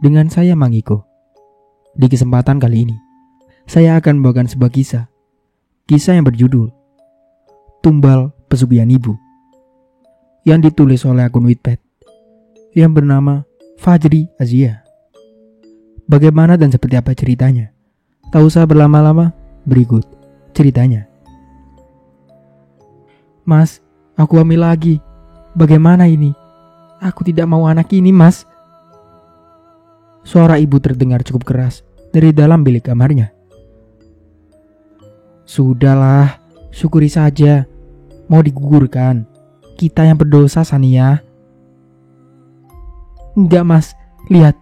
dengan saya Mangiko. Di kesempatan kali ini, saya akan membawakan sebuah kisah yang berjudul Tumbal Pesugihan Ibu, yang ditulis oleh akun Wattpad yang bernama Fajri Azia. Bagaimana dan seperti apa ceritanya? Tak usah berlama-lama, berikut ceritanya. Mas, aku hamil lagi. Bagaimana ini? Aku tidak mau anak ini, Mas. Suara ibu terdengar cukup keras dari dalam bilik kamarnya. Sudahlah, syukuri saja. Mau digugurkan? Kita yang berdosa, Sania. Enggak, Mas. Lihat,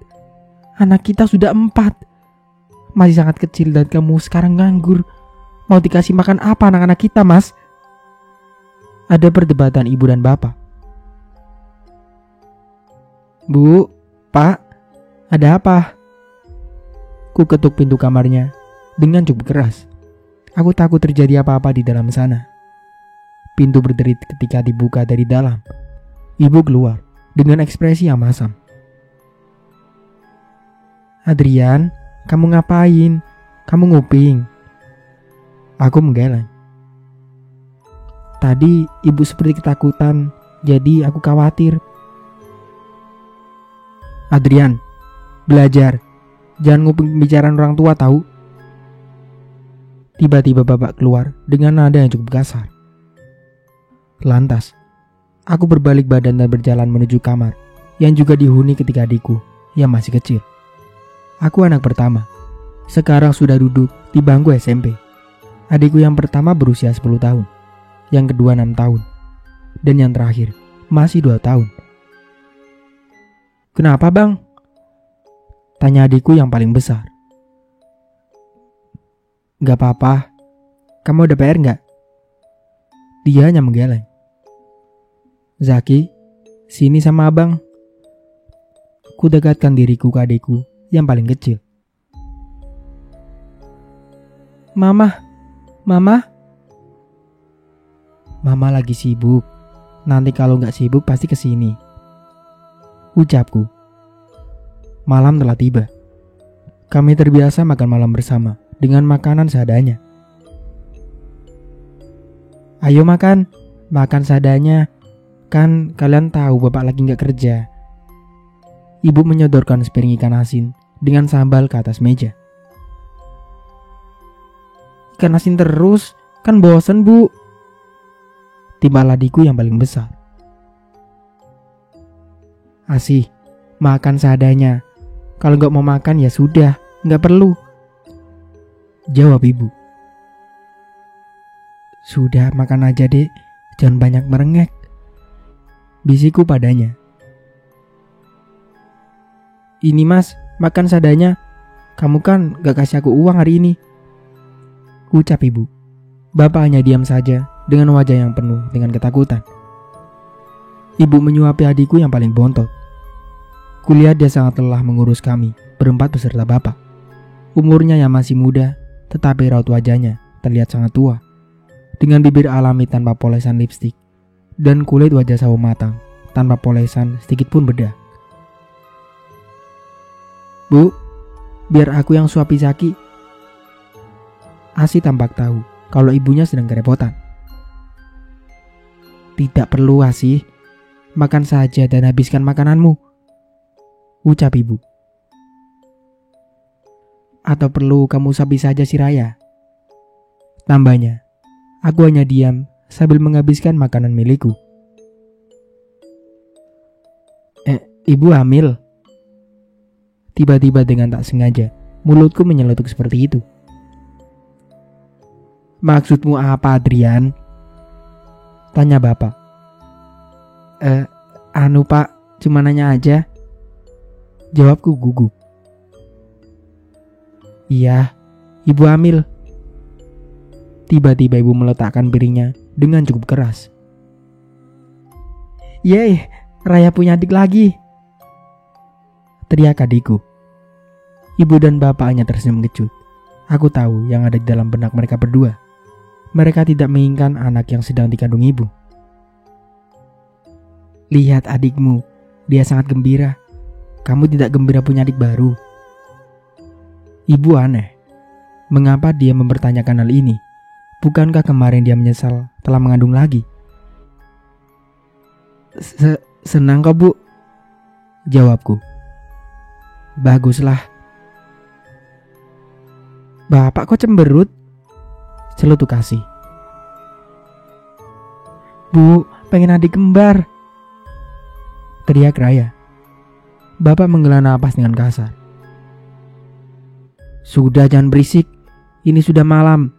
anak kita sudah 4. Masih sangat kecil dan kamu sekarang nganggur. Mau dikasih makan apa anak-anak kita, Mas? Ada perdebatan ibu dan bapak. Bu, Pak, ada apa? Ku ketuk pintu kamarnya dengan cukup keras. Aku takut terjadi apa-apa di dalam sana. Pintu berderit ketika dibuka dari dalam. Ibu keluar dengan ekspresi yang masam. Adrian, kamu ngapain? Kamu nguping? Aku menggeleng. Tadi ibu seperti ketakutan, jadi aku khawatir. Adrian, belajar. Jangan nguping pembicaraan orang tua tahu. Tiba-tiba bapak keluar dengan nada yang cukup kasar. Lantas, aku berbalik badan dan berjalan menuju kamar yang juga dihuni ketika adikku yang masih kecil. Aku anak pertama. Sekarang sudah duduk di bangku SMP. Adikku yang pertama berusia 10 tahun. Yang kedua 6 tahun. Dan yang terakhir masih 2 tahun. Kenapa, Bang? Tanya adikku yang paling besar. Gak apa-apa. Kamu ada PR gak? Dia hanya menggeleng. Zaki, sini sama abang. Ku dekatkan diriku ke adikku yang paling kecil. Mama. Mama lagi sibuk. Nanti kalau gak sibuk pasti kesini, ucapku. Malam telah tiba. Kami terbiasa makan malam bersama dengan makanan seadanya. Ayo makan seadanya. Kan kalian tahu bapak lagi gak kerja. Ibu menyodorkan sepiring ikan asin dengan sambal ke atas meja. Ikan asin terus, kan bosen, Bu. Timbal adikku yang paling besar. Asih, makan seadanya. Kalau gak mau makan ya sudah, gak perlu, jawab ibu. Sudah, makan aja, Dek. Jangan banyak merengek, bisikku padanya. Ini, Mas, makan seadanya. Kamu kan gak kasih aku uang hari ini, ucap ibu. Bapak hanya diam saja dengan wajah yang penuh dengan ketakutan. Ibu menyuapi adikku yang paling bontot. Kulihat dia sangat lelah mengurus kami berempat beserta bapak. Umurnya yang masih muda, tetapi raut wajahnya terlihat sangat tua, dengan bibir alami tanpa polesan lipstik dan kulit wajah sawo matang tanpa polesan sedikit pun bedak. Bu, biar aku yang suapi Zaki. Asi tampak tahu kalau ibunya sedang kerepotan. Tidak perlu, Asi. Makan saja dan habiskan makananmu, ucap ibu. Atau perlu kamu sapi saja si Raya, tambahnya. Aku hanya diam sambil menghabiskan makanan milikku. Ibu hamil? Tiba-tiba dengan tak sengaja mulutku menyeletuk seperti itu. Maksudmu apa, Adrian? Tanya bapak. Pak, cuma nanya aja, jawabku gugup. Iya, ibu hamil. Tiba-tiba ibu meletakkan piringnya dengan cukup keras. Yeay, Raya punya adik lagi, teriak adikku. Ibu dan bapak hanya tersenyum kecut. Aku tahu yang ada di dalam benak mereka berdua. Mereka tidak menginginkan anak yang sedang dikandung ibu. Lihat adikmu, dia sangat gembira. kamu tidak gembira punya adik baru? Ibu aneh. Mengapa dia mempertanyakan hal ini? Bukankah kemarin dia menyesal telah mengandung lagi? Senang kok, Bu, jawabku. Baguslah. Bapak kok cemberut? Celutuk Kasih. Bu, pengen adik kembar, teriak Raya. Bapak menghela napas dengan kasar. Sudah, jangan berisik. Ini sudah malam.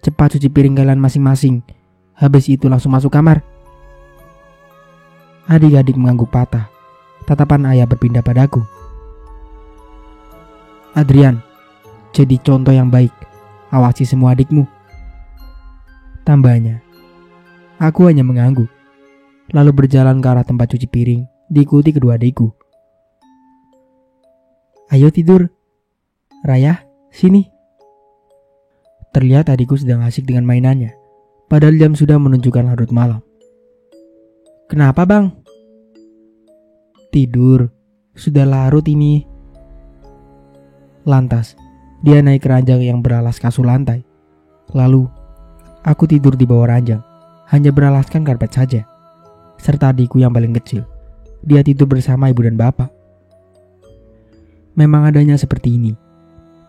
Cepat cuci piring kalian masing-masing. Habis itu langsung masuk kamar. Adik-adik mengangguk patah. Tatapan ayah berpindah padaku. Adrian, jadi contoh yang baik. Awasi semua adikmu, tambahnya. Aku hanya mengangguk, lalu berjalan ke arah tempat cuci piring, diikuti kedua adikku. Ayo tidur. Raya, sini. Terlihat adikku sedang asik dengan mainannya, padahal jam sudah menunjukkan larut malam. Kenapa, Bang? Tidur, sudah larut ini. Lantas, dia naik ke ranjang yang beralas kasur lantai. Lalu, aku tidur di bawah ranjang, hanya beralaskan karpet saja. Serta adikku yang paling kecil, dia tidur bersama ibu dan bapak. Memang adanya seperti ini.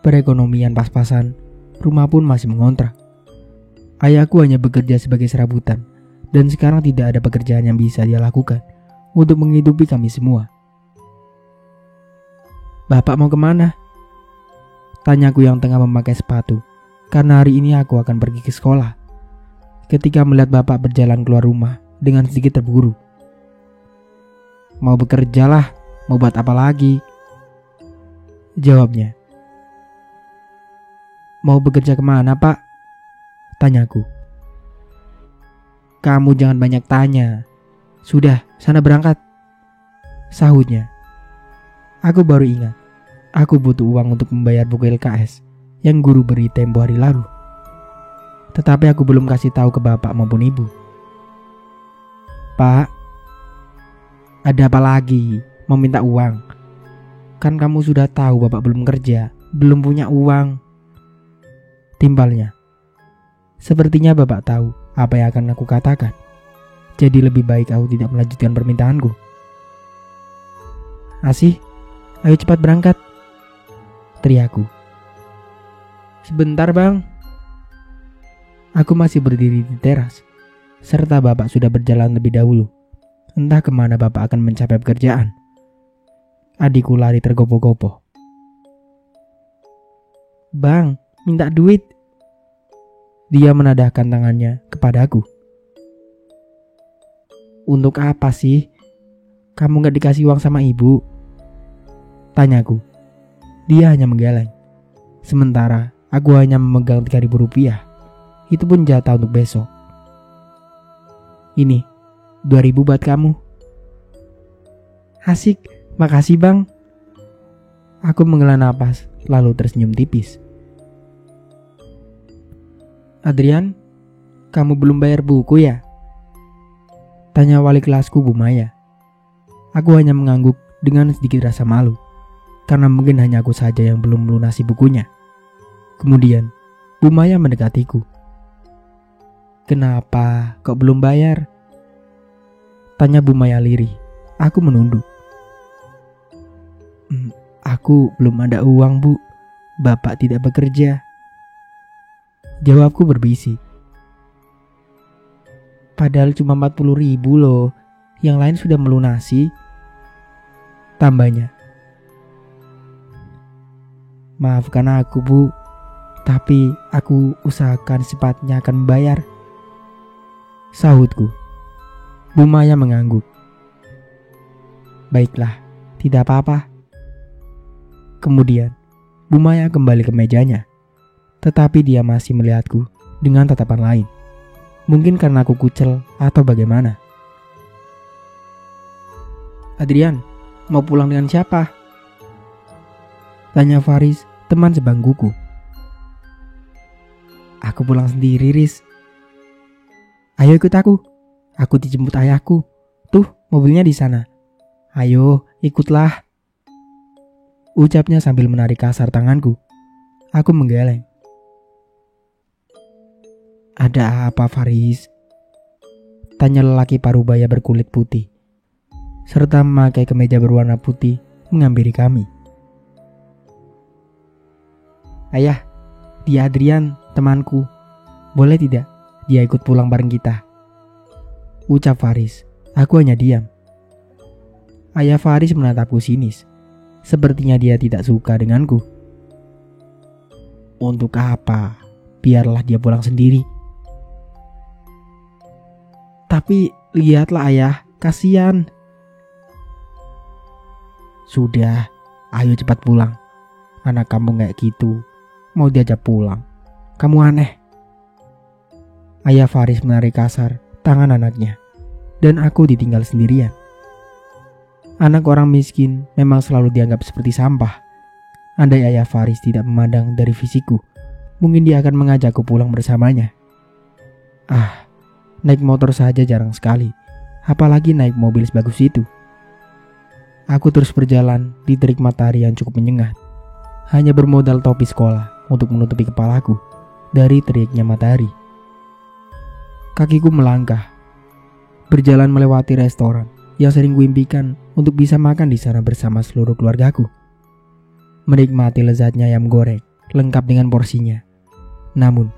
Perekonomian pas-pasan, rumah pun masih mengontrak. Ayahku hanya bekerja sebagai serabutan, dan sekarang tidak ada pekerjaan yang bisa dia lakukan untuk menghidupi kami semua. Bapak mau kemana? Tanyaku yang tengah memakai sepatu, karena hari ini aku akan pergi ke sekolah. Ketika melihat bapak berjalan keluar rumah dengan sedikit terburu. Mau bekerja lah, mau buat apa lagi? Jawabnya. Mau bekerja kemana, Pak? Tanyaku. Kamu jangan banyak tanya. Sudah, sana berangkat. Sahutnya. Aku baru ingat. Aku butuh uang untuk membayar buku LKS yang guru beri tempo hari lalu. Tetapi aku belum kasih tahu ke bapak maupun ibu. Pak, ada apa lagi? Mau minta uang? Kan kamu sudah tahu bapak belum kerja, belum punya uang. Timbalnya. Sepertinya bapak tahu apa yang akan aku katakan. Jadi lebih baik aku tidak melanjutkan permintaanku. Asih, ayo cepat berangkat, teriakku. Sebentar, Bang. Aku masih berdiri di teras, serta bapak sudah berjalan lebih dahulu. Entah kemana bapak akan mencapai pekerjaan. Adikku lari tergopoh-gopoh. Bang, minta duit. Dia menadahkan tangannya kepadaku. Untuk apa sih? Kamu gak dikasih uang sama ibu? Tanyaku. Dia hanya menggeleng. Sementara aku hanya memegang 3.000 rupiah. Itu pun jatah untuk besok. Ini 2.000 buat kamu. Asik, makasih Bang. Aku menghela napas lalu tersenyum tipis. Adrian, kamu belum bayar buku ya? Tanya wali kelasku Bu Maya. Aku hanya mengangguk dengan sedikit rasa malu, karena mungkin hanya aku saja yang belum melunasi bukunya. Kemudian Bu Maya mendekatiku. Kenapa kok belum bayar? Tanya Bu Maya lirih. Aku menunduk. Aku belum ada uang, Bu. Bapak tidak bekerja. Jawabku berbisik. Padahal cuma 40.000 loh. Yang lain sudah melunasi. Tambahnya. Maafkan aku, Bu. Tapi aku usahakan secepatnya akan membayar. Sahutku. Bu Maya mengangguk. Baiklah, tidak apa-apa. Kemudian, Bu Maya kembali ke mejanya. Tetapi dia masih melihatku dengan tatapan lain. Mungkin karena aku kucel atau bagaimana. Adrian, mau pulang dengan siapa? Tanya Faris, teman sebangkuku. Aku pulang sendiri, Riz. Ayo ikut aku. Aku dijemput ayahku. Tuh, mobilnya di sana. Ayo, ikutlah. ucapnya sambil menarik kasar tanganku. Aku menggeleng. Ada apa, Faris? Tanya lelaki parubaya berkulit putih, serta memakai kemeja berwarna putih menghampiri kami. Ayah, dia Adrian, temanku. Boleh tidak dia ikut pulang bareng kita? Ucap Faris. Aku hanya diam. Ayah Faris menatapku sinis. Sepertinya dia tidak suka denganku. Untuk apa? Biarlah dia pulang sendiri. Tapi lihatlah ayah, kasihan. Sudah, ayo cepat pulang. Anak kamu kayak gitu, mau diajak pulang. Kamu aneh. Ayah Faris menarik kasar tangan anaknya, dan aku ditinggal sendirian. Anak orang miskin memang selalu dianggap seperti sampah. Andai ayah Faris tidak memandang dari fisikku, mungkin dia akan mengajakku pulang bersamanya. Naik motor saja jarang sekali, apalagi naik mobil sebagus itu. Aku terus berjalan di terik matahari yang cukup menyengat, hanya bermodal topi sekolah untuk menutupi kepalaku dari teriknya matahari. Kakiku melangkah, berjalan melewati restoran yang sering kuimpikan untuk bisa makan di sana bersama seluruh keluargaku. Menikmati lezatnya ayam goreng, lengkap dengan porsinya. Namun,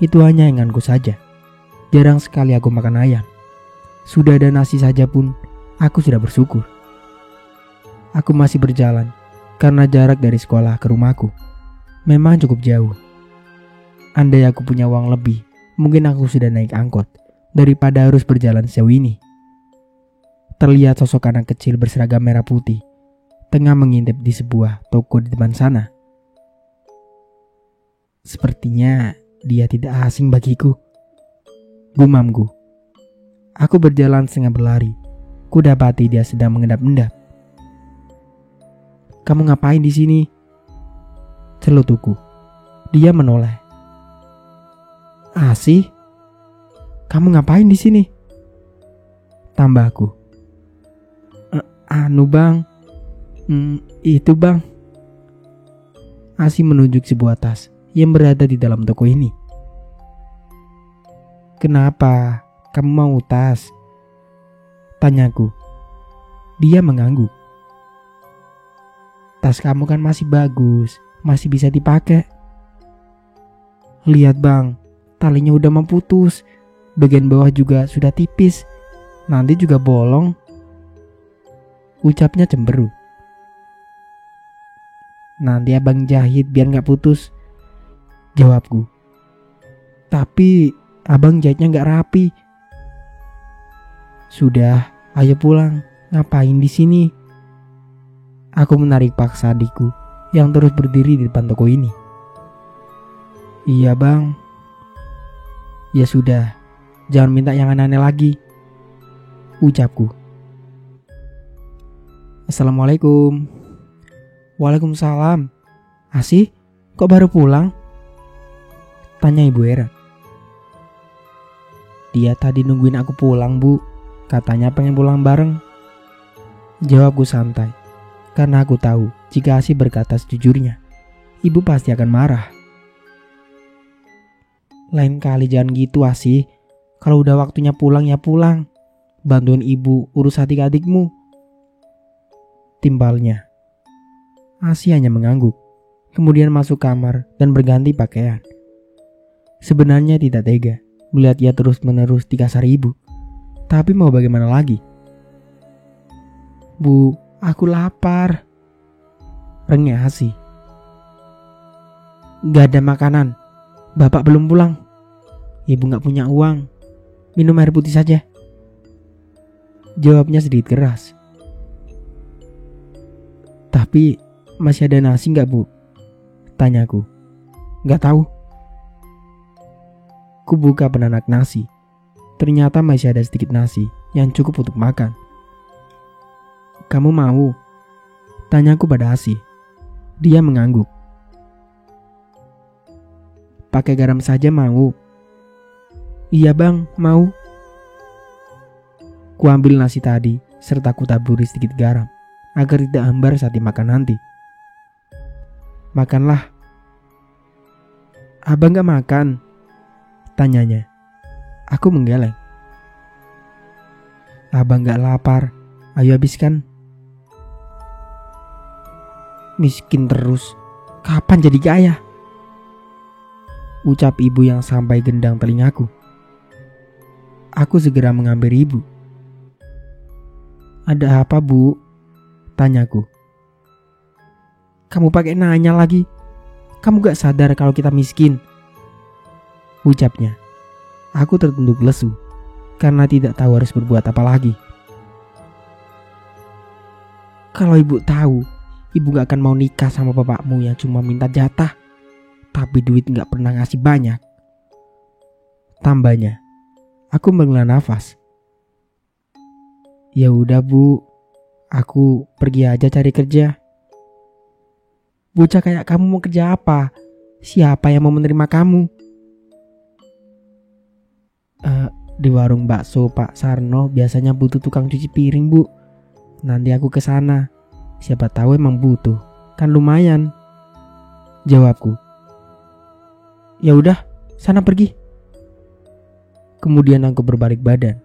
itu hanya inganku saja. Jarang sekali aku makan ayam. Sudah ada nasi saja pun, aku sudah bersyukur. Aku masih berjalan, karena jarak dari sekolah ke rumahku memang cukup jauh. Andai aku punya uang lebih, mungkin aku sudah naik angkot, daripada harus berjalan sejauh ini. Terlihat sosok anak kecil berseragam merah putih, tengah mengintip di sebuah toko di depan sana. Sepertinya dia tidak asing bagiku, gumamku. Aku berjalan setengah berlari. Kudapati dia sedang mengendap-endap. Kamu ngapain di sini? Celutuku. Dia menoleh. Asih? Kamu ngapain di sini? Tambahku. Bang. Itu bang. Asih menunjuk sebuah tas yang berada di dalam toko ini. Kenapa? Kamu mau tas? Tanyaku. Dia mengangguk. Tas kamu kan masih bagus, masih bisa dipakai. Lihat bang, talinya udah mau putus. Bagian bawah juga sudah tipis. Nanti juga bolong. Ucapnya cemberut. Nanti abang jahit biar gak putus, jawabku. Tapi abang jahitnya gak rapi. Sudah, ayo pulang. Ngapain di sini? Aku menarik paksa adikku yang terus berdiri di depan toko ini. Iya bang. Ya sudah, jangan minta yang aneh-aneh lagi, ucapku. Assalamualaikum. Waalaikumsalam. Asih, kok baru pulang? Tanya Ibu Era. Dia tadi nungguin aku pulang bu, katanya pengen pulang bareng. Jawabku santai, karena aku tahu jika Asih berkata sejujurnya, ibu pasti akan marah. Lain kali jangan gitu Asih, kalau udah waktunya pulang ya pulang. Bantuin ibu urus adik-adikmu, timbalnya. Asih hanya mengangguk, kemudian masuk kamar dan berganti pakaian. Sebenarnya tidak tega melihat ia terus-menerus dikasari ibu, tapi mau bagaimana lagi? Bu, aku lapar, rengek Asih. Gak ada makanan, bapak belum pulang. Ibu gak punya uang, minum air putih saja, jawabnya sedikit keras. Tapi masih ada nasi gak bu? Tanyaku. Gak tahu. Kubuka penanak nasi. Ternyata masih ada sedikit nasi yang cukup untuk makan. Kamu mau? Tanyaku pada Asih. Dia mengangguk. Pakai garam saja mau? Iya bang, mau. Kuambil nasi tadi serta kutaburi sedikit garam agar tidak hambar saat dimakan nanti. Makanlah. Abang gak makan? Tanyanya. Aku menggeleng. Abang gak lapar, ayo habiskan. Miskin terus, kapan jadi kaya? Ucap ibu yang sampai gendang telingaku. Aku segera menghampiri ibu. Ada apa, Bu? Tanyaku. Kamu pakai nanya lagi. Kamu gak sadar kalau kita miskin? Ucapnya. Aku tertunduk lesu karena tidak tahu harus berbuat apa lagi. Kalau ibu tahu, ibu gak akan mau nikah sama bapakmu yang cuma minta jatah, tapi duit gak pernah ngasih banyak. Tambahnya. Aku menghela nafas. Ya udah, Bu, aku pergi aja cari kerja. Bocah kayak kamu mau kerja apa? Siapa yang mau menerima kamu? Di warung bakso Pak Sarno biasanya butuh tukang cuci piring, Bu. Nanti aku ke sana. Siapa tahu emang butuh. Kan lumayan. Jawabku. Ya udah, sana pergi. Kemudian aku berbalik badan.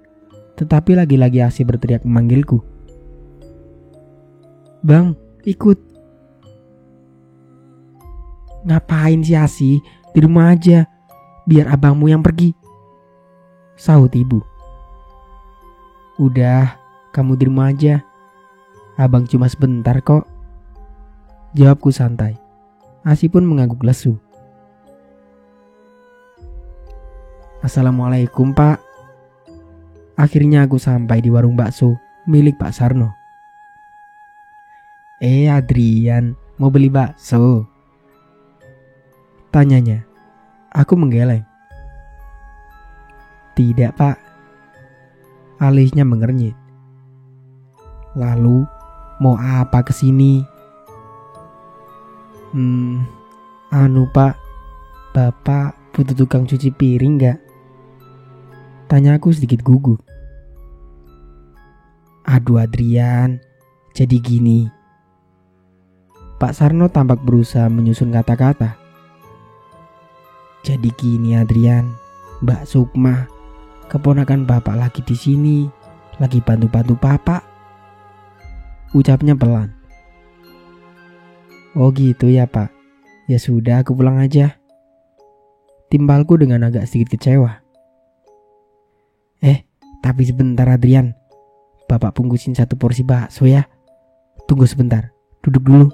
Tetapi lagi-lagi Asi berteriak memanggilku. Bang, ikut. Ngapain sih Asi? Di rumah aja. Biar abangmu yang pergi. Sahut ibu. Udah, kamu di rumah aja. Abang cuma sebentar kok. Jawabku santai. Asi pun mengangguk lesu. Assalamualaikum, Pak. Akhirnya aku sampai di warung bakso milik Pak Sarno. Adrian, mau beli bakso? Tanyanya. Aku menggeleng. Tidak, Pak. Alisnya mengernyit. Lalu mau apa kesini? Pak, Bapak butuh tukang cuci piring gak? Tanya aku sedikit gugup. Aduh Adrian, jadi gini. Pak Sarno tampak berusaha menyusun kata-kata. Jadi gini Adrian, Mbak Sukma, keponakan Bapak lagi di sini, lagi bantu-bantu Bapak. Ucapnya pelan. Oh gitu ya Pak. Ya sudah, aku pulang aja. Timbalku dengan agak sedikit kecewa. Tapi sebentar Adrian. Bapak bungkusin 1 porsi bakso ya. Tunggu sebentar, duduk dulu.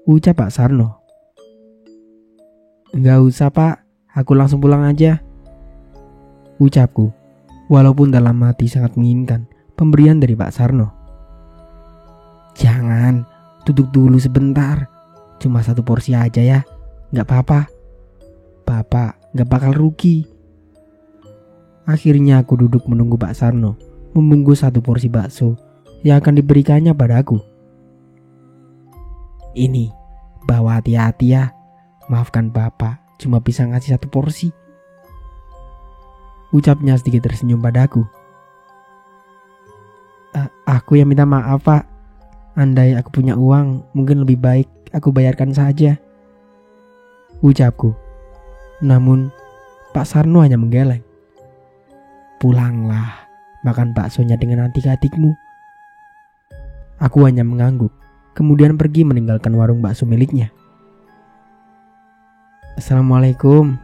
Ucap Pak Sarno. Enggak usah Pak, aku langsung pulang aja. Ucapku, walaupun dalam hati sangat menginginkan pemberian dari Pak Sarno. Jangan, duduk dulu sebentar. Cuma 1 porsi aja ya, gak apa-apa. Bapak gak bakal rugi. Akhirnya aku duduk menunggu Pak Sarno membungkus 1 porsi bakso yang akan diberikannya padaku. Ini, bawa hati-hati ya. Maafkan Bapak, cuma bisa ngasih 1 porsi. Ucapnya sedikit tersenyum padaku. Aku yang minta maaf Pak. Andai aku punya uang, mungkin lebih baik aku bayarkan saja. Ucapku. Namun, Pak Sarno hanya menggeleng. Pulanglah, makan baksonya dengan adik-adikmu. Aku hanya mengangguk, kemudian pergi meninggalkan warung bakso miliknya. Assalamualaikum.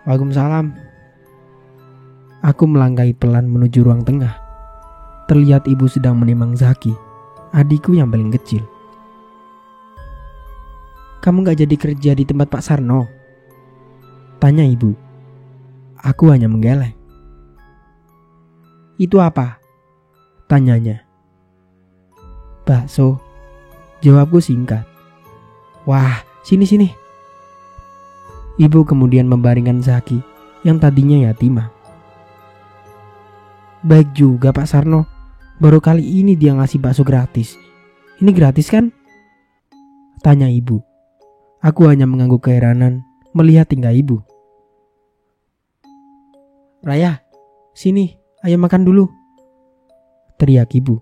Waalaikumsalam. Aku melangkahi pelan menuju ruang tengah. Terlihat ibu sedang menimang Zaki, adikku yang paling kecil. Kamu gak jadi kerja di tempat Pak Sarno? Tanya ibu. Aku hanya menggeleng. Itu apa? Tanyanya. Bakso. Jawabku singkat. Wah, sini. Ibu kemudian membaringkan Zaki yang tadinya yatimah. Baik juga Pak Sarno. Baru kali ini dia ngasih bakso gratis. Ini gratis kan? Tanya ibu. Aku hanya mengangguk keheranan melihat tingkah ibu. Raya, sini, ayo makan dulu. Teriak ibu.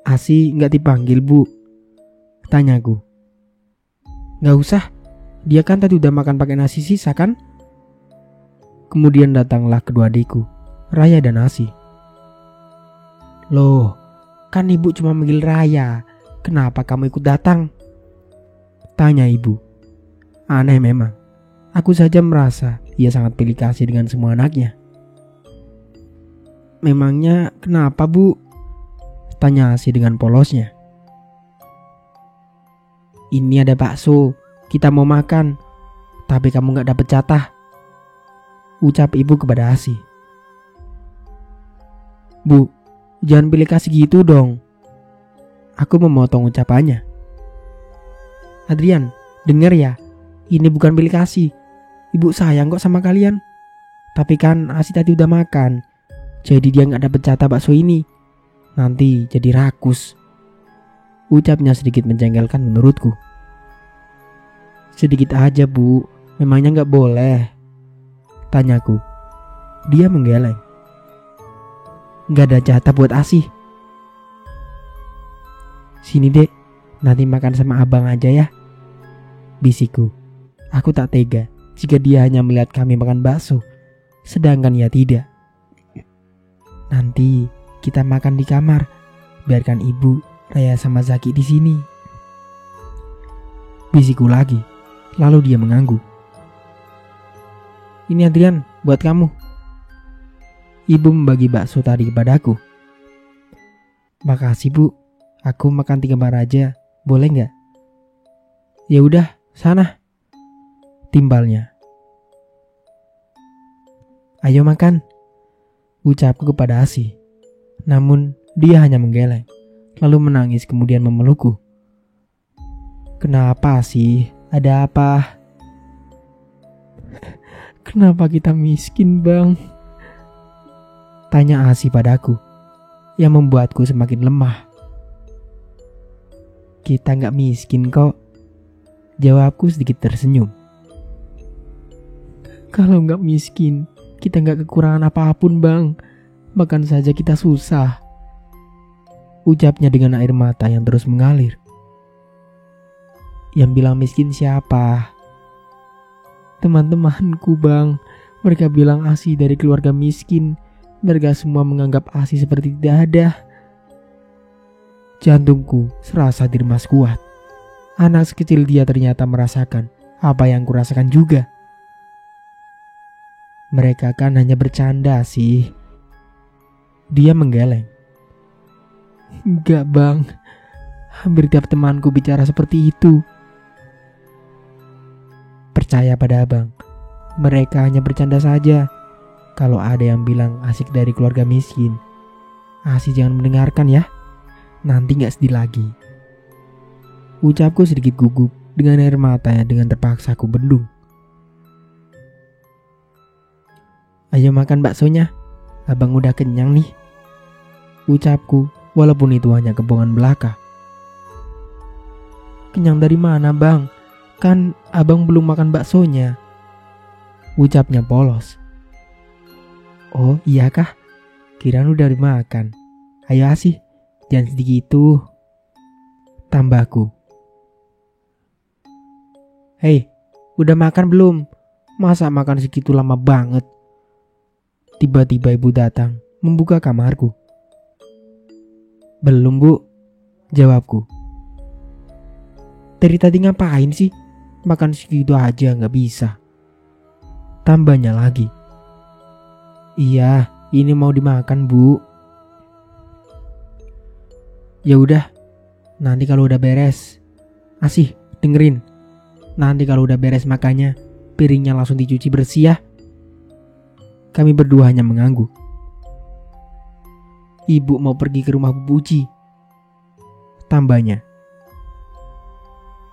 Asi nggak dipanggil, Bu? Tanyaku. Nggak usah, dia kan tadi udah makan pakai nasi sisa kan? Kemudian datanglah kedua adikku, Raya dan Asi. Loh, kan ibu cuma manggil Raya, kenapa kamu ikut datang? Tanya ibu. Aneh memang, aku saja merasa ia sangat pilih kasih dengan semua anaknya. Memangnya kenapa, Bu? Tanya Asi dengan polosnya. Ini ada bakso, kita mau makan, tapi kamu gak dapet jatah, ucap ibu kepada Asi. Bu, jangan pilih kasih gitu dong. Aku memotong ucapannya. Adrian, denger ya, ini bukan pilih kasih. Ibu sayang kok sama kalian. Tapi kan Asi tadi udah makan, jadi dia gak dapet jatah bakso ini. Nanti jadi rakus, ucapnya sedikit menjengkelkan menurutku. Sedikit aja, Bu, memangnya gak boleh? Tanyaku. Dia menggeleng. Gak ada jatah buat Asi. Sini dek, nanti makan sama abang aja ya, bisikku. Aku tak tega jika dia hanya melihat kami makan bakso, sedangkan ia tidak. Nanti kita makan di kamar, biarkan ibu, Raya sama Zaki di sini, bisikku lagi. Lalu dia mengangguk. Ini Adrian, buat kamu. Ibu membagi bakso tadi kepadaku. Makasih Bu, aku makan 3 bar aja, boleh nggak? Ya udah, sana, timbalnya. Ayo makan, ucapku kepada Asi. Namun dia hanya menggeleng, lalu menangis kemudian memelukku. Kenapa sih? Ada apa? Kenapa kita miskin, Bang? Tanya Asi padaku, yang membuatku semakin lemah. Kita gak miskin kok, jawabku sedikit tersenyum. Kalau gak miskin, kita gak kekurangan apapun, Bang. Makan saja kita susah, ucapnya dengan air mata yang terus mengalir. Yang bilang miskin siapa? Teman-temanku, Bang. Mereka bilang Asi dari keluarga miskin. Mereka semua menganggap Asi seperti tidak ada. Jantungku serasa diremas kuat. Anak sekecil dia ternyata merasakan apa yang kurasakan juga. Mereka kan hanya bercanda sih. Dia menggeleng. Enggak, Bang. Hampir tiap temanku bicara seperti itu. Percaya pada abang, mereka hanya bercanda saja. Kalau ada yang bilang Asik dari keluarga miskin, Asi jangan mendengarkan ya, nanti gak sedih lagi. Ucapku sedikit gugup dengan air matanya dengan terpaksa aku bendung. Ayo makan baksonya, abang udah kenyang nih, ucapku walaupun itu hanya kebohongan belaka. Kenyang dari mana, Bang? Kan abang belum makan baksonya, ucapnya polos. Oh iya kah? Kirain udah dimakan. Ayo Asi, jangan sedih gitu, tambahku. Hei, udah makan belum? Masa makan segitu lama banget? Tiba-tiba ibu datang membuka kamarku. Belum Bu, jawabku. Dari tadi ngapain sih? Makan segitu aja gak bisa, tambahnya lagi. Iya, ini mau dimakan Bu. Ya udah, nanti kalau udah beres. Asih, dengerin. Nanti kalau udah beres makannya, piringnya langsung dicuci bersih ya. Kami berdua hanya mengangguk. Ibu mau pergi ke rumah Bu Puji, tambahnya.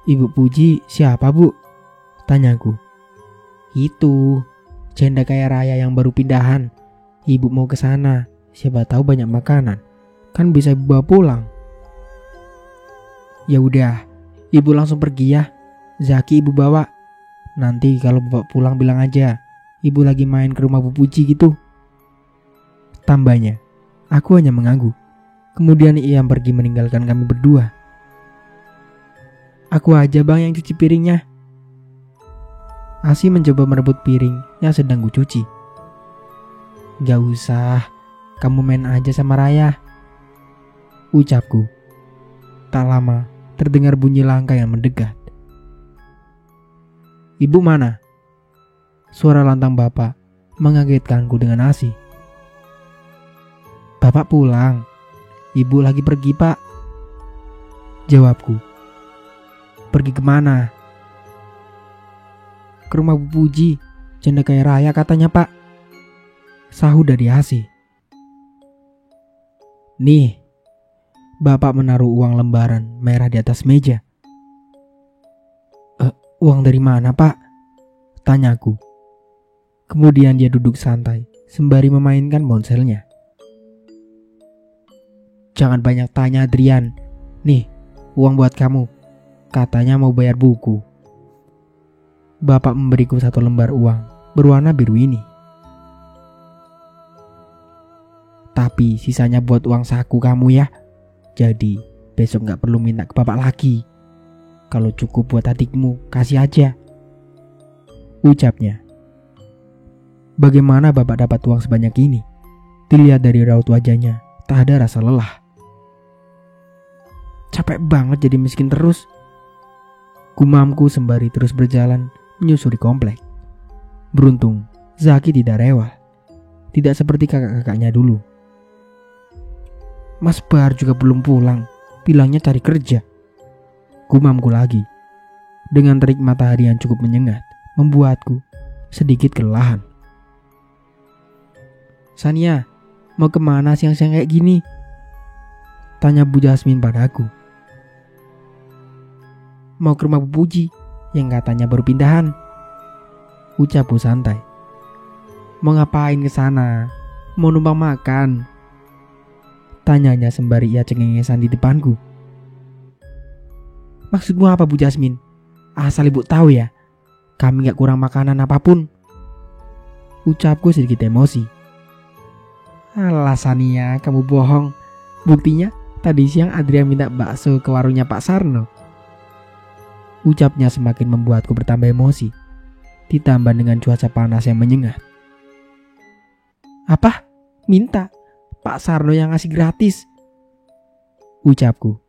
Ibu Puji siapa Bu? Tanyaku. Itu janda kaya raya yang baru pindahan. Ibu mau ke sana, siapa tahu banyak makanan, kan bisa ibu bawa pulang. Ya udah, ibu langsung pergi ya. Zaki ibu bawa. Nanti kalau bapak pulang bilang aja, ibu lagi main ke rumah Bu Puji gitu, tambahnya. Aku hanya mengangguk. Kemudian ia pergi meninggalkan kami berdua. Aku aja bang yang cuci piringnya. Asi mencoba merebut piring yang sedang ku cuci. Gak usah, kamu main aja sama Raya, ucapku. Tak lama terdengar bunyi langkah yang mendekat. Ibu mana? Suara lantang bapak mengagetkanku dengan Asi. Bapak pulang. Ibu lagi pergi pak, jawabku. Pergi kemana? Ke rumah Bu Puji, janda kaya raya katanya pak, sahut dari Asi. Nih, bapak menaruh uang lembaran merah di atas meja. Uang dari mana pak? Tanyaku. Kemudian dia duduk santai sembari memainkan ponselnya. Jangan banyak tanya Adrian. Nih, uang buat kamu. Katanya mau bayar buku. Bapak memberiku satu lembar uang berwarna biru ini. Tapi sisanya buat uang saku kamu ya. Jadi besok gak perlu minta ke bapak lagi. Kalau cukup buat adikmu, kasih aja, ucapnya. Bagaimana bapak dapat uang sebanyak ini? Dilihat dari raut wajahnya, tak ada rasa lelah. Capek banget jadi miskin terus, gumamku sembari terus berjalan menyusuri komplek. Beruntung Zaki tidak rewel, tidak seperti kakak-kakaknya dulu. Mas Bar juga belum pulang, bilangnya cari kerja, gumamku lagi. Dengan terik matahari yang cukup menyengat membuatku sedikit kelelahan. Sania, mau kemana siang-siang kayak gini? Tanya Bu Jasmine padaku. Mau ke rumah Bu Puji yang katanya baru pindahan, ucapku santai. Mau ngapain ke sana? Mau numpang makan? Tanyanya sembari ia cengengesan di depanku. Maksudmu apa Bu Jasmine? Asal ibu tahu ya, kami gak kurang makanan apapun, ucapku sedikit emosi. Alah Sania, kamu bohong. Buktinya tadi siang Adrian minta bakso ke warungnya Pak Sarno, ucapnya semakin membuatku bertambah emosi, ditambah dengan cuaca panas yang menyengat. Apa? Minta? Pak Sarno yang ngasih gratis, ucapku.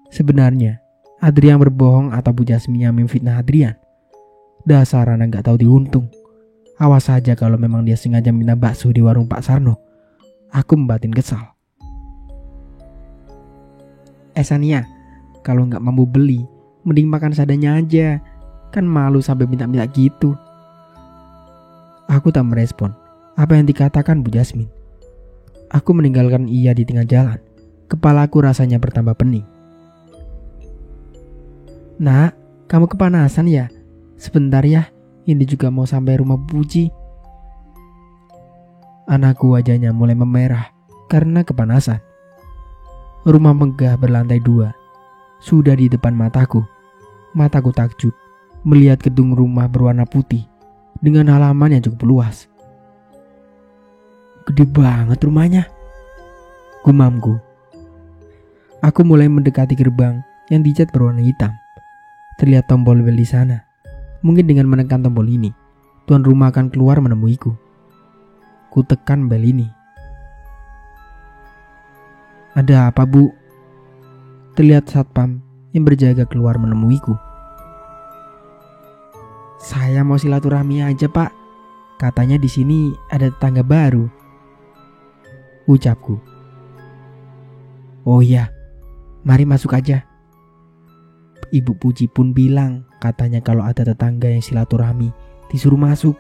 Sebenarnya Adrian berbohong atau Bu Jasmine yang memfitnah Adrian. Dasar anak gak tahu diuntung. Awas saja kalau memang dia sengaja minta bakso di warung Pak Sarno. Aku membatin kesal. Sania, kalau gak mampu beli, mending makan seadanya aja. Kan malu sampai minta-minta gitu. Aku tak merespon apa yang dikatakan Bu Jasmine. Aku meninggalkan ia di tengah jalan. Kepalaku rasanya bertambah pening. Nak, kamu kepanasan ya? Sebentar ya, ini juga mau sampai rumah Bu Puji. Anakku wajahnya mulai memerah karena kepanasan. Rumah megah berlantai 2 sudah di depan mataku. Mataku takjub melihat gedung rumah berwarna putih dengan halaman yang cukup luas. Gede banget rumahnya, gumamku. Aku mulai mendekati gerbang yang dicat berwarna hitam. Terlihat tombol bel di sana. Mungkin dengan menekan tombol ini, tuan rumah akan keluar menemuiku. Ku tekan bel ini. Ada apa, Bu? Terlihat satpam yang berjaga keluar menemuiku. Saya mau silaturahmi aja, Pak. Katanya di sini ada tetangga baru, ucapku. Oh iya, mari masuk aja. Ibu Puji pun bilang katanya kalau ada tetangga yang silaturahmi disuruh masuk,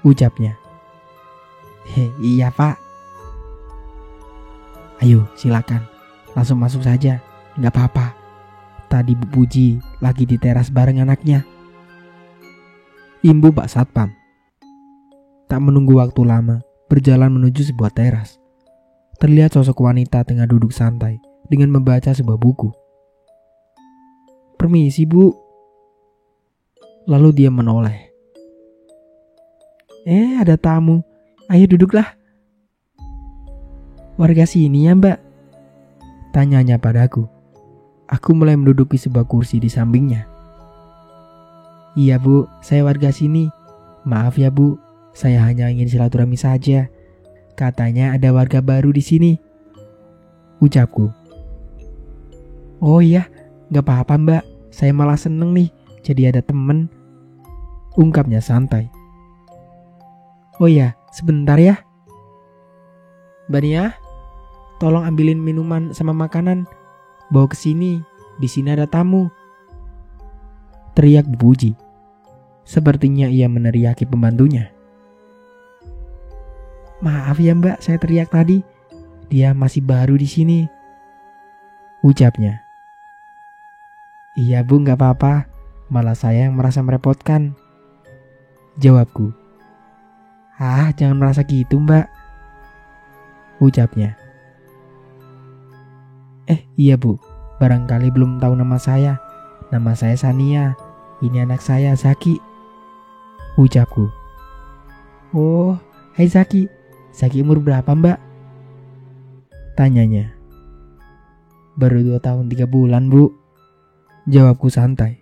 ucapnya. Iya Pak. Ayo silakan, langsung masuk saja, gak apa-apa. Tadi Bu Puji lagi di teras bareng anaknya, imbu Pak Satpam. Tak menunggu waktu lama, berjalan menuju sebuah teras. Terlihat sosok wanita tengah duduk santai dengan membaca sebuah buku. Permisi Bu. Lalu dia menoleh. Ada tamu. Ayo duduklah. warga sini ya mbak? Tanyanya padaku. Aku mulai menduduki sebuah kursi di sampingnya. Iya bu, saya warga sini. Maaf ya bu, saya hanya ingin silaturahmi saja. Katanya ada warga baru di sini, ucapku. Oh iya, gak apa-apa mbak. Saya malah seneng nih, jadi ada temen, ungkapnya santai. Oh iya, sebentar ya. Mbak Nia, tolong ambilin minuman sama makanan. Bawa ke sini, di sini ada tamu. Teriak Bu Puji. Sepertinya ia meneriaki pembantunya. Maaf ya mbak, saya teriak tadi. Dia masih baru di sini, ucapnya. Iya bu, gak apa-apa. Malah saya yang merasa merepotkan, jawabku. Ah, jangan merasa gitu mbak, ucapnya. Iya bu, barangkali belum tahu nama saya. Nama saya Sania. Ini anak saya Zaki, ucapku. Oh, hai Zaki. Zaki umur berapa mbak? Tanyanya. Baru 2 tahun 3 bulan bu, jawabku santai.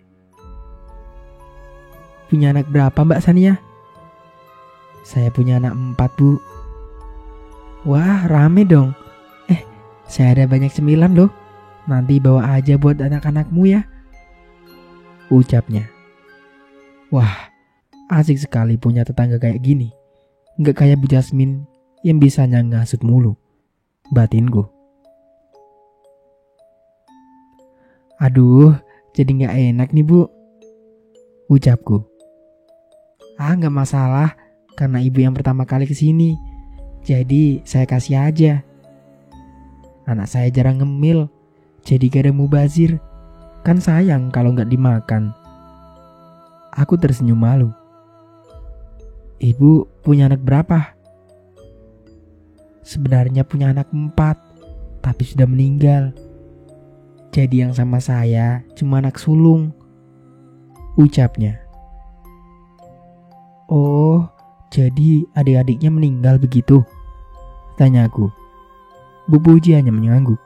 Punya anak berapa mbak Sania? Saya punya anak 4 bu. Wah, rame dong. Saya ada banyak 9 loh. Nanti bawa aja buat anak-anakmu ya, ucapnya. Wah, asik sekali punya tetangga kayak gini. Gak kayak Bu Jasmine yang bisanya ngasut mulu, batinku. Aduh, jadi gak enak nih bu, ucapku. Ah, gak masalah, karena ibu yang pertama kali kesini, jadi saya kasih aja. Anak saya jarang ngemil, jadi gak ada mubazir. Kan sayang kalau gak dimakan. Aku tersenyum malu. Ibu punya anak berapa? Sebenarnya punya anak 4, tapi sudah meninggal. Jadi yang sama saya cuma anak sulung, ucapnya. Oh, jadi adik-adiknya meninggal begitu? Tanyaku. Bu Puji hanya mengangguk.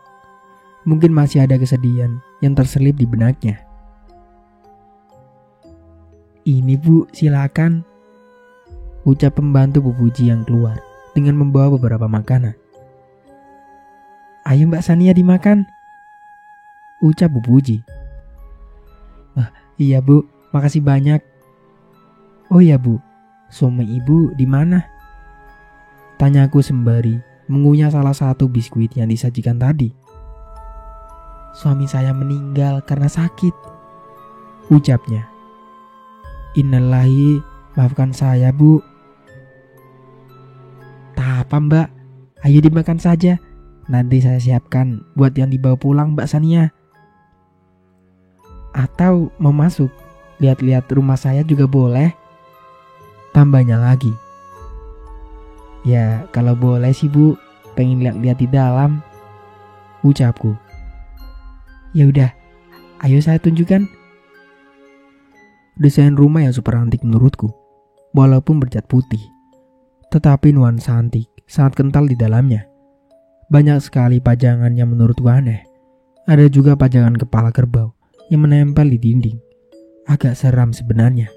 Mungkin masih ada kesedihan yang terselip di benaknya. Ini bu, silakan, ucap pembantu Bu Puji yang keluar dengan membawa beberapa makanan. Ayo Mbak Sania dimakan, ucap Bu Puji. Iya bu, makasih banyak. Oh iya bu, suami ibu di mana? Tanyaku sembari mengunyah salah satu biskuit yang disajikan tadi. Suami saya meninggal karena sakit, ucapnya. Innalillahi, maafkan saya bu. Tak apa mbak, ayo dimakan saja. Nanti saya siapkan buat yang dibawa pulang Mbak Sania. Atau mau masuk, lihat-lihat rumah saya juga boleh, tambahnya lagi. Ya kalau boleh sih bu, pengen lihat-lihat di dalam, ucapku. Ya udah, ayo saya tunjukkan. Desain rumah yang super antik menurutku, walaupun bercat putih, tetapi nuansa antik sangat kental di dalamnya. Banyak sekali pajangan yang menurutku aneh. Ada juga pajangan kepala kerbau yang menempel di dinding. Agak seram sebenarnya.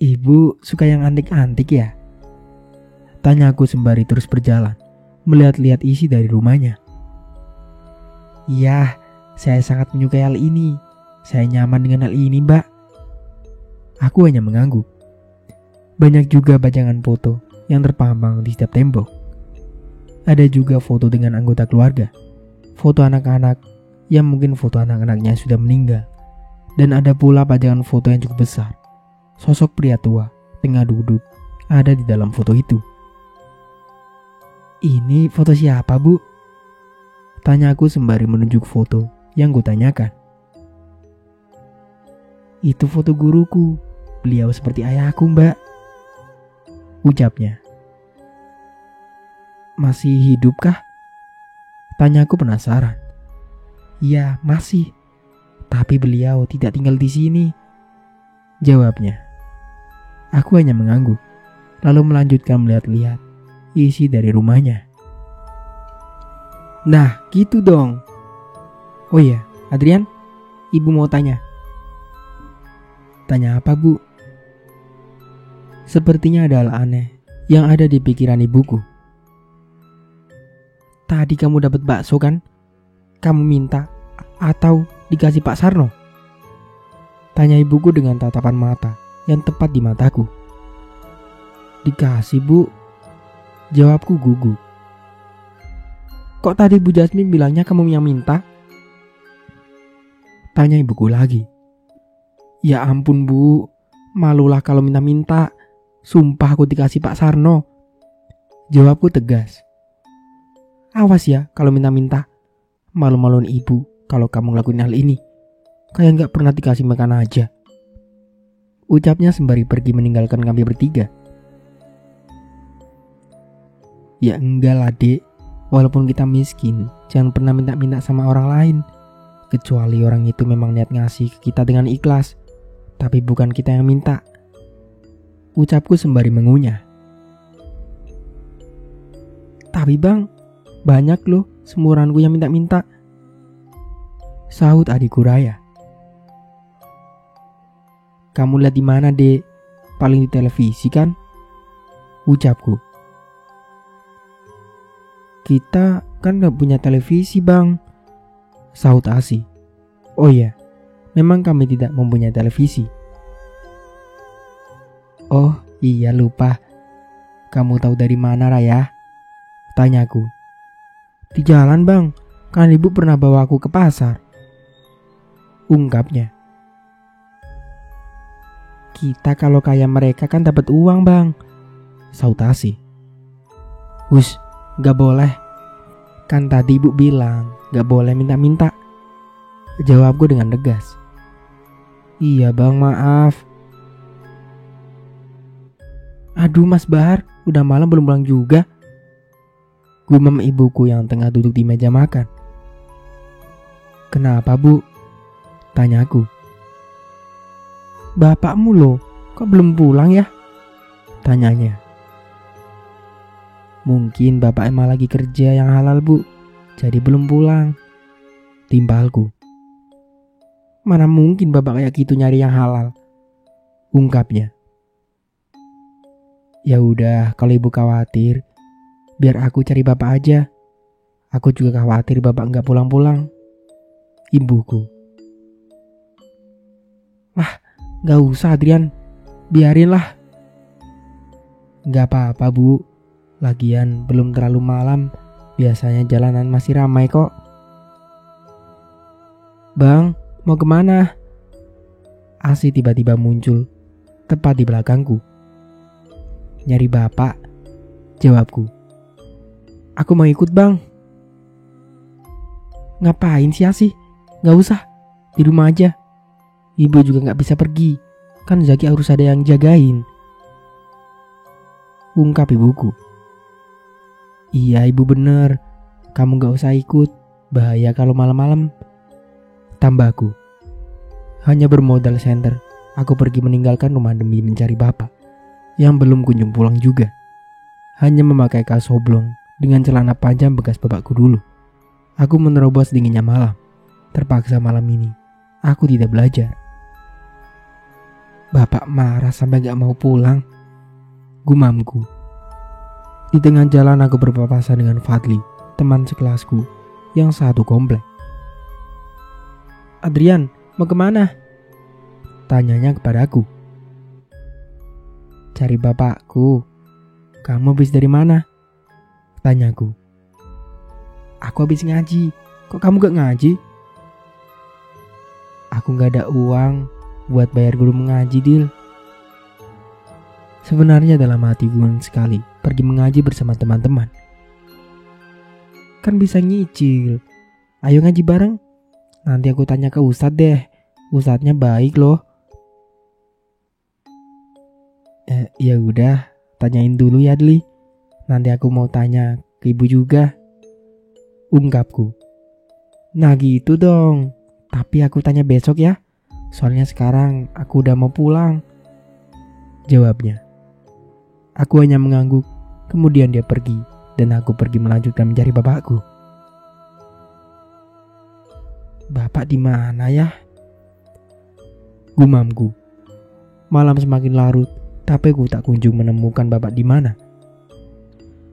Ibu suka yang antik-antik ya? Tanyaku sembari terus berjalan, melihat-lihat isi dari rumahnya. Iya, saya sangat menyukai hal ini. Saya nyaman dengan hal ini, Mbak. Aku hanya mengangguk. Banyak juga pajangan foto yang terpampang di setiap tembok. Ada juga foto dengan anggota keluarga, foto anak-anak yang mungkin foto anak-anaknya sudah meninggal. Dan ada pula pajangan foto yang cukup besar. Sosok pria tua tengah duduk ada di dalam foto itu. Ini foto siapa bu? Tanyaku sembari menunjuk foto yang kutanyakan. Itu foto guruku, beliau seperti ayahku mbak, ucapnya. Masih hidupkah? Tanyaku penasaran. Ya masih, tapi beliau tidak tinggal di sini, jawabnya. Aku hanya mengangguk, lalu melanjutkan melihat-lihat isi dari rumahnya. Nah, gitu dong. Oh iya, Adrian, ibu mau tanya. Tanya apa, Bu? Sepertinya ada hal aneh yang ada di pikiran ibuku. Tadi kamu dapat bakso kan? Kamu minta atau dikasih Pak Sarno? Tanya ibuku dengan tatapan mata yang tepat di mataku. Dikasih, Bu. Jawabku gugup. Kok tadi Bu Jasmine bilangnya kamu yang minta? Tanya ibuku lagi. Ya ampun, Bu. Malulah kalau minta-minta. Sumpah aku dikasih Pak Sarno. Jawabku tegas. Awas ya kalau minta-minta. Malu-maluin ibu kalau kamu ngelakuin hal ini. Kayak gak pernah dikasih makan aja. Ucapnya sembari pergi meninggalkan kami bertiga. Ya enggak lah, Dek. Walaupun kita miskin, jangan pernah minta-minta sama orang lain. Kecuali orang itu memang niat ngasih ke kita dengan ikhlas. Tapi bukan kita yang minta. Ucapku sembari mengunyah. Tapi Bang, banyak loh seumuranku yang minta-minta. Sahut adikku Raya. Kamu lihat di mana, Dek? Paling di televisi kan? Ucapku. Kita kan gak punya televisi, Bang. Sahut Asi. Oh iya, memang kami tidak mempunyai televisi. Oh iya, lupa. Kamu tahu dari mana, Raya? Tanyaku. Di jalan, Bang. Kan ibu pernah bawa aku ke pasar. Ungkapnya. Kita kalau kayak mereka kan dapat uang, Bang. Sahut Asi. Hush, gak boleh. Kan tadi ibu bilang gak boleh minta-minta. Jawabku dengan tegas. Iya, Bang, maaf. Aduh, Mas Bahar, udah malam belum pulang juga. Gumam ibuku yang tengah duduk di meja makan. Kenapa, Bu? Tanyaku. Bapakmu loh, kok belum pulang ya? Tanyanya. Mungkin bapak emang lagi kerja yang halal, Bu. Jadi belum pulang. Timpalku. Mana mungkin bapak kayak gitu nyari yang halal? Ungkapnya. Ya udah, kalau ibu khawatir, biar aku cari bapak aja. Aku juga khawatir bapak nggak pulang-pulang. Ibuku. Lah, nggak usah Adrian, biarinlah. Nggak apa-apa, Bu. Lagian belum terlalu malam, biasanya jalanan masih ramai kok. Bang, mau kemana? Asi tiba-tiba muncul, tepat di belakangku. Nyari bapak, jawabku. Aku mau ikut, Bang. Ngapain sih Asi? Gak usah, di rumah aja. Ibu juga gak bisa pergi, kan Zaki harus ada yang jagain. Ungkap ibuku. Iya, ibu bener. Kamu gak usah ikut, bahaya kalau malam-malam. Tambahku. Hanya bermodal senter, aku pergi meninggalkan rumah demi mencari bapak yang belum kunjung pulang juga. Hanya memakai kaos oblong dengan celana panjang bekas bapakku dulu. Aku menerobos dinginnya malam. Terpaksa malam ini aku tidak belajar. Bapak marah sampai gak mau pulang, gumamku. Di tengah jalan aku berpapasan dengan Fadli, teman sekelasku yang satu komplek. Adrian, mau kemana? Tanyanya kepadaku. Cari bapakku. Kamu habis dari mana? Tanyaku. Aku habis ngaji. Kok kamu gak ngaji? Aku gak ada uang buat bayar guru mengaji, Dil. Sebenarnya dalam hati gue sekali pergi mengaji bersama teman-teman. Kan bisa nyicil. Ayo ngaji bareng. Nanti aku tanya ke Ustadz deh. Ustadznya baik loh. Ya udah, tanyain dulu ya, Dli. Nanti aku mau tanya ke ibu juga. Ungkapku. Nah gitu dong. Tapi aku tanya besok ya. Soalnya sekarang aku udah mau pulang. Jawabnya. Aku hanya mengangguk Kemudian dia pergi dan aku pergi melanjutkan mencari bapakku. Bapak di mana ya? Gumamku. Malam semakin larut, tapi aku tak kunjung menemukan bapak di mana.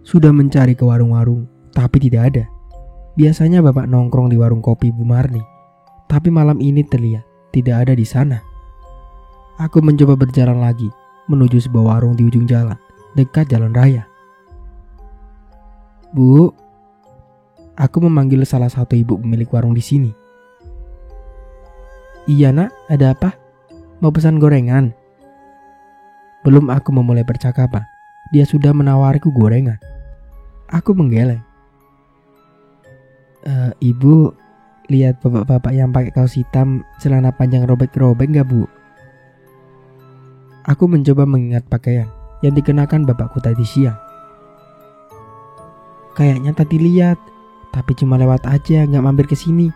Sudah mencari ke warung-warung, tapi tidak ada. Biasanya bapak nongkrong di warung kopi Bu Marni, tapi malam ini terlihat tidak ada di sana. Aku mencoba berjalan lagi menuju sebuah warung di ujung jalan, dekat jalan raya. Bu, aku memanggil salah satu ibu pemilik warung di sini. Iya nak, ada apa? Mau pesan gorengan? Belum aku memulai percakapan, dia sudah menawariku gorengan. Aku menggeleng. Ibu, lihat bapak-bapak yang pakai kaos hitam, celana panjang robek-robek gak bu? Aku mencoba mengingat pakaian yang dikenakan bapakku tadi siang. Kayaknya tadi lihat, tapi cuma lewat aja, gak mampir ke sini.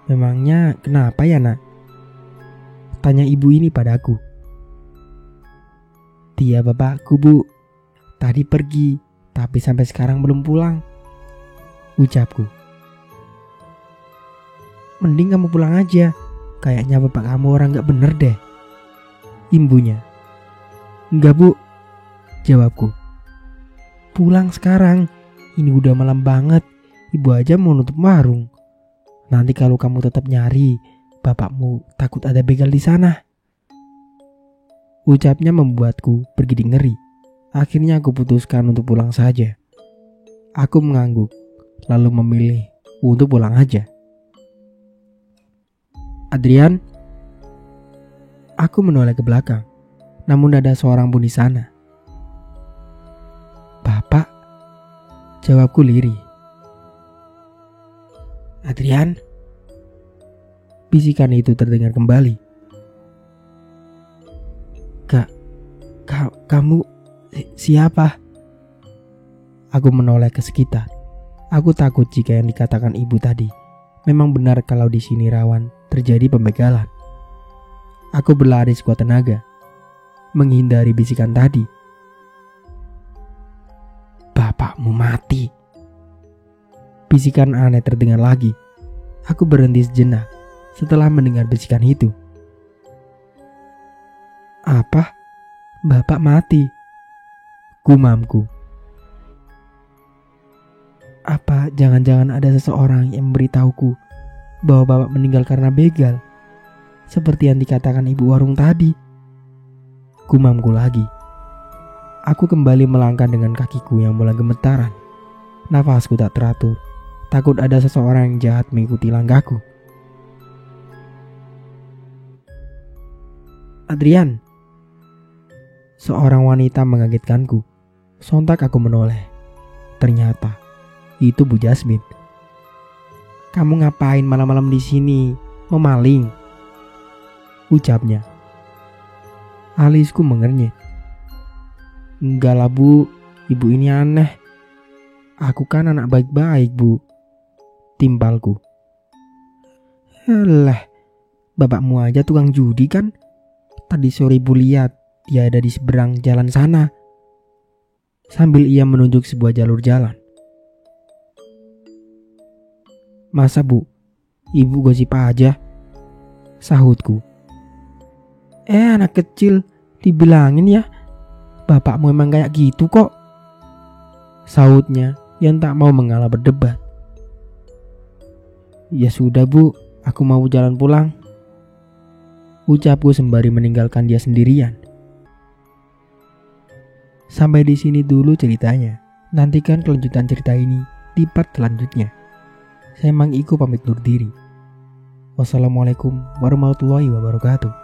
Memangnya kenapa ya nak? Tanya ibu ini padaku. Dia bapakku bu, tadi pergi, tapi sampai sekarang belum pulang, ucapku. Mending kamu pulang aja, kayaknya bapak kamu orang gak bener deh, imbunya. Enggak bu, jawabku. Pulang sekarang, ini udah malam banget, ibu aja mau nutup warung. Nanti kalau kamu tetap nyari, bapakmu takut ada begal di sana. Ucapnya membuatku bergidik ngeri. Akhirnya aku putuskan untuk pulang saja. Aku mengangguk, lalu memilih untuk pulang aja. Adrian? Aku menoleh ke belakang, namun ada seorang pun di sana. Bapak? Jawabku lirih. Adrian? Bisikan itu terdengar kembali. Kamu siapa? Aku menoleh ke sekitar. Aku takut jika yang dikatakan ibu tadi memang benar kalau di sini rawan terjadi pembegalan. Aku berlari sekuat tenaga, menghindari bisikan tadi. Bapakmu mati. Bisikan aneh terdengar lagi. Aku berhenti sejenak setelah mendengar bisikan itu. Apa? Bapak mati? Gumamku. Apa jangan-jangan ada seseorang yang memberitahuku bahwa bapak meninggal karena begal, seperti yang dikatakan ibu warung tadi? Gumamku lagi. Aku kembali melangkah dengan kakiku yang mulai gemetaran. Nafasku tak teratur, takut ada seseorang yang jahat mengikuti langkahku. Adrian. Seorang wanita mengagetkanku. Sontak aku menoleh. Ternyata itu Bu Jasmine. Kamu ngapain malam-malam di sini? Memaling? Ucapnya. Alisku mengernyit. Enggak lah bu, ibu ini aneh. Aku kan anak baik-baik bu, timbalku. Alah, bapakmu aja tukang judi kan? Tadi sore ibu lihat dia ada di seberang jalan sana. Sambil ia menunjuk sebuah jalur jalan. Masa bu, ibu gosip aja? Sahutku. Anak kecil, dibilangin ya, bapakmu emang kayak gitu kok. Sahutnya yang tak mau mengalah berdebat. Ya sudah bu, aku mau jalan pulang, ucapku sembari meninggalkan dia sendirian. Sampai di sini dulu ceritanya. Nantikan kelanjutan cerita ini di part selanjutnya. Saya Mang Iko pamit undur diri. Wassalamualaikum warahmatullahi wabarakatuh.